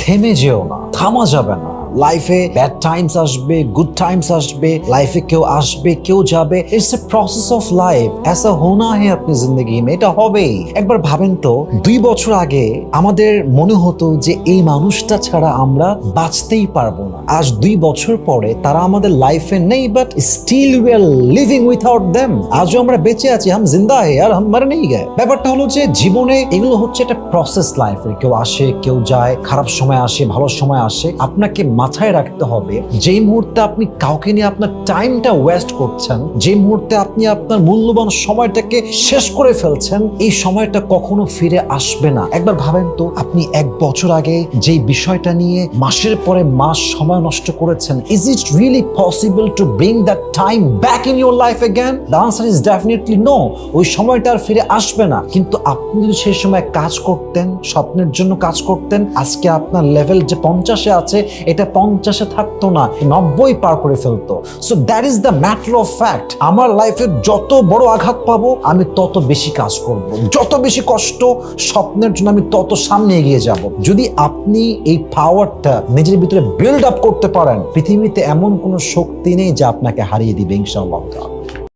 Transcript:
থেমে যেও না, থামা যাবে না। লাইফে ব্যাড টাইমস আসবে, গুড টাইমস আসবে, লাইফে কেউ আসবে কেউ যাবে। It's a process of life, ऐसा होना है अपनी जिंदगी में, এটা হবেই। একবার ভাবেন তো 2 বছর আগে আমাদের মনে হতো যে এই মানুষটা ছাড়া আমরা বাঁচতেই পারবো না। আজ 2 বছর পরে তারা আমাদের লাইফে নেই, but still we are living without them. আজও আমরা বেঁচে আছি, হাম জিন্দা হে আর হাম মর নেই গে। ব্যাপারটা হলো যে জীবনে এগুলো হচ্ছে একটা প্রসেস লাইফের। কেউ আসে কেউ যায়, খারাপ সময় আসে ভালো সময় আসে। আপনাকে মাথায় রাখতে হবে যেই মুহূর্তে আপনি কাউকে নিয়ে আপনার টাইমটা ওয়েস্ট করছেন, যে মুহূর্তে আপনি আপনার মূল্যবান সময়টাকে শেষ করে ফেলছেন, এই সময়টা কখনো ফিরে আসবে না। একবার ভাবেন তো আপনি 1 বছর আগে যেই বিষয়টা নিয়ে মাসের পরে মাস সময় নষ্ট করেছেন, is it really possible to bring that time back in your life again? The answer is definitely no. ওই সময়টা আর ফিরে আসবে না। কিন্তু আপনি যদি সেই সময় কাজ করতেন, স্বপ্নের জন্য কাজ করতেন, আজকে আপনার লেভেল যে 50-এ আছে এটা 50-এ থাকতো না, 90 পার করে ফেলতো। So that is the matter of fact. আমার লাইফে যত বড় আঘাত পাবো আমি তত বেশি কাজ করব, যত বেশি কষ্ট, স্বপ্নের জন্য আমি তত সামনে এগিয়ে যাব। যদি আপনি এই পাওয়ারটা নিজের ভিতরে বিল্ড আপ করতে পারেন, পৃথিবীতে এমন কোনো শক্তি নেই যা আপনাকে হারিয়ে দিবে ইনশাআল্লাহ।